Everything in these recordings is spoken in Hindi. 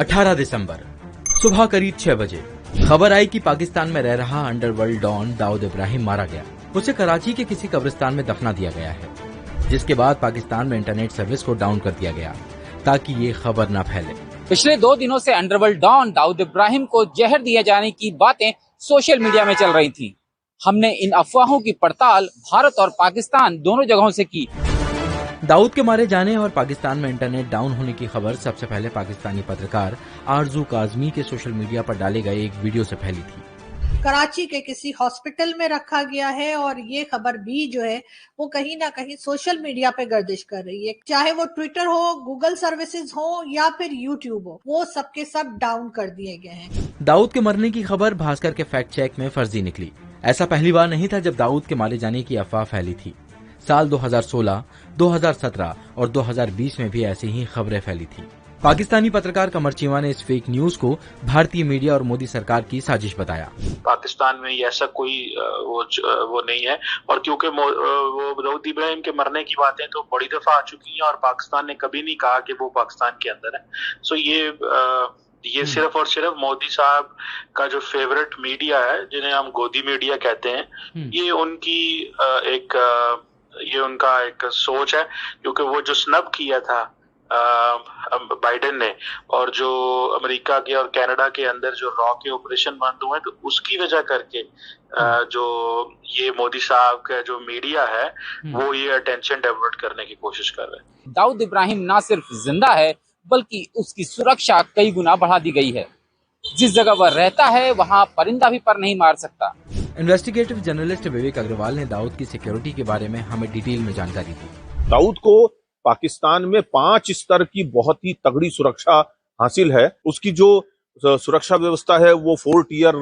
18 दिसंबर सुबह करीब 6 बजे खबर आई कि पाकिस्तान में रह रहा अंडरवर्ल्ड डॉन दाऊद इब्राहिम मारा गया। उसे कराची के किसी कब्रिस्तान में दफना दिया गया है, जिसके बाद पाकिस्तान में इंटरनेट सर्विस को डाउन कर दिया गया ताकि ये खबर न फैले। पिछले 2 दिनों से अंडरवर्ल्ड डॉन दाऊद इब्राहिम को जहर दिए जाने की बातें सोशल मीडिया में चल रही थी। हमने इन अफवाहों की पड़ताल भारत और पाकिस्तान दोनों जगहों से की। दाऊद के मारे जाने और पाकिस्तान में इंटरनेट डाउन होने की खबर सबसे पहले पाकिस्तानी पत्रकार आरजू काजमी के सोशल मीडिया पर डाले गए एक वीडियो से फैली थी। कराची के किसी हॉस्पिटल में रखा गया है और ये खबर भी जो है वो कहीं ना कहीं सोशल मीडिया पे गर्दिश कर रही है, चाहे वो ट्विटर हो, गूगल सर्विसेज हो या फिर यूट्यूब हो, वो सबके सब डाउन कर दिए गए हैं। दाऊद के मरने की खबर भास्कर के फैक्ट चेक में फर्जी निकली। ऐसा पहली बार नहीं था जब दाऊद के मारे जाने की अफवाह फैली थी। साल 2016, 2017 और 2020 में भी ऐसी ही खबरें फैली थी। पाकिस्तानी पत्रकार कमर चीमा ने इस फेक न्यूज को भारतीय मीडिया और मोदी सरकार की साजिश बताया। पाकिस्तान में ऐसा कोई वो नहीं है, और क्योंकि वो दाऊद इब्राहिम के मरने की बातें तो बड़ी दफा आ चुकी हैं और पाकिस्तान ने कभी नहीं कहा कि वो पाकिस्तान के अंदर है। सो ये सिर्फ और सिर्फ मोदी साहब का जो फेवरेट मीडिया है, जिन्हें हम गोदी मीडिया कहते हैं, ये उनका एक सोच है। क्योंकि वो जो स्नब किया था बाइडेन ने, और जो अमेरिका के और कनाडा के अंदर जो रॉ के ऑपरेशन बंद हुए, तो उसकी वजह करके जो ये मोदी साहब का जो मीडिया है वो ये अटेंशन डाइवर्ट करने की कोशिश कर रहे हैं। दाऊद इब्राहिम ना सिर्फ जिंदा है बल्कि उसकी सुरक्षा कई गुना बढ़ा दी गई है। जिस जगह वह रहता है वहाँ परिंदा भी पर नहीं मार सकता। इन्वेस्टिगेटिव जर्नलिस्ट विवेक अग्रवाल ने दाऊद की सिक्योरिटी के बारे में हमें डिटेल में जानकारी दी। दाऊद को पाकिस्तान में 5 स्तर की बहुत ही तगड़ी सुरक्षा हासिल है। उसकी जो सुरक्षा व्यवस्था है वो 4 टियर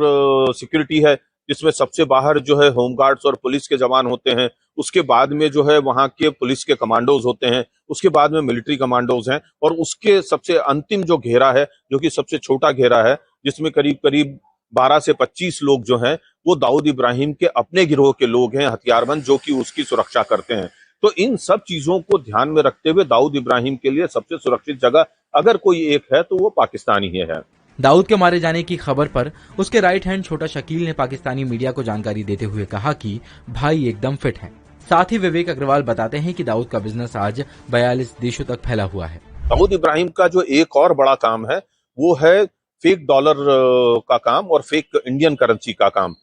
सिक्योरिटी है, जिसमें सबसे बाहर जो है होमगार्ड्स और पुलिस के जवान होते हैं, उसके बाद में जो है वहां के पुलिस के कमांडोज होते हैं, उसके बाद में मिलिट्री कमांडोज हैं, और उसके सबसे अंतिम जो घेरा है, जो कि सबसे छोटा घेरा है, जिसमें करीब करीब 12 से 25 लोग जो हैं वो दाऊद इब्राहिम के अपने गिरोह के लोग हैं, हथियारबंद, जो कि उसकी सुरक्षा करते हैं। तो इन सब चीजों को ध्यान में रखते हुए दाऊद इब्राहिम के लिए सबसे सुरक्षित जगह अगर कोई एक है तो वो पाकिस्तान ही है। दाऊद के मारे जाने की खबर पर उसके राइट हैंड छोटा शकील ने पाकिस्तानी मीडिया को जानकारी देते हुए कहा कि भाई एकदम फिट हैं। साथ ही विवेक अग्रवाल बताते हैं कि दाऊद का बिजनेस आज 42 देशों तक फैला हुआ है। दाऊद इब्राहिम का जो एक और बड़ा काम है वो है फेक डॉलर का काम और फेक इंडियन करेंसी का काम।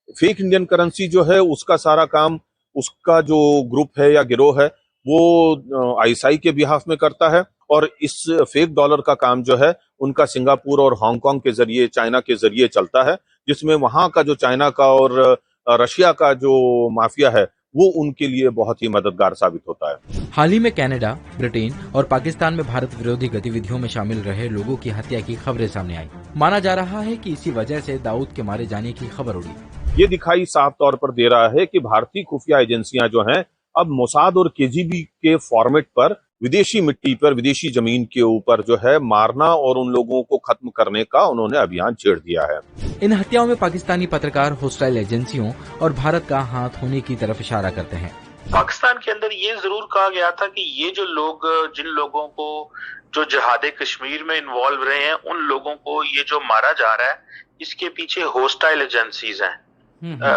फेक इंडियन करेंसी जो है उसका सारा काम उसका जो ग्रुप है या गिरोह है वो आईएसआई के बिहाफ में करता है, और इस फेक डॉलर का काम जो है उनका सिंगापुर और हांगकांग के जरिए, चाइना के जरिए चलता है, जिसमें वहां का जो चाइना का और रशिया का जो माफिया है वो उनके लिए बहुत ही मददगार साबित होता है। हाल ही में कनाडा, ब्रिटेन और पाकिस्तान में भारत विरोधी गतिविधियों में शामिल रहे लोगों की हत्या की खबरें सामने आई। माना जा रहा है कि इसी वजह से दाऊद के मारे जाने की खबर उड़ी। ये दिखाई साफ तौर पर दे रहा है कि भारतीय खुफिया एजेंसियां जो हैं अब मोसाद और केजीबी के फॉर्मेट पर विदेशी मिट्टी पर, विदेशी जमीन के ऊपर जो है मारना और उन लोगों को खत्म करने का उन्होंने अभियान छेड़ दिया है। इन हत्याओं में पाकिस्तानी पत्रकार होस्टाइल एजेंसियों और भारत का हाथ होने की तरफ इशारा करते हैं। पाकिस्तान के अंदर ये जरूर कहा गया था कि ये जो लोग, जिन लोगों को जो जिहाद कश्मीर में इन्वॉल्व रहे हैं, उन लोगों को ये जो मारा जा रहा है इसके पीछे होस्टाइल एजेंसीज हैं।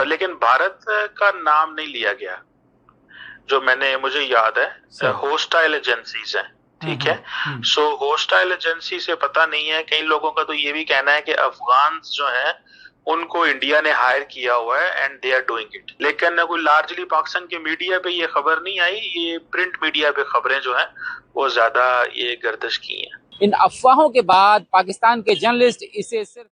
लेकिन भारत का नाम नहीं लिया गया, जो मुझे याद है होस्टाइल एजेंसीज हैं। ठीक है, सो होस्टाइल एजेंसी से पता नहीं है। कई लोगों का तो ये भी कहना है कि अफगान जो हैं उनको इंडिया ने हायर किया हुआ है and they are doing it. लेकिन कोई लार्जली पाकिस्तान के मीडिया पे ये खबर नहीं आई। ये प्रिंट मीडिया पे खबरें जो हैं वो ज्यादा ये गर्दिश की हैं। इन अफवाहों के बाद पाकिस्तान के जर्नलिस्ट इसे सिर्फ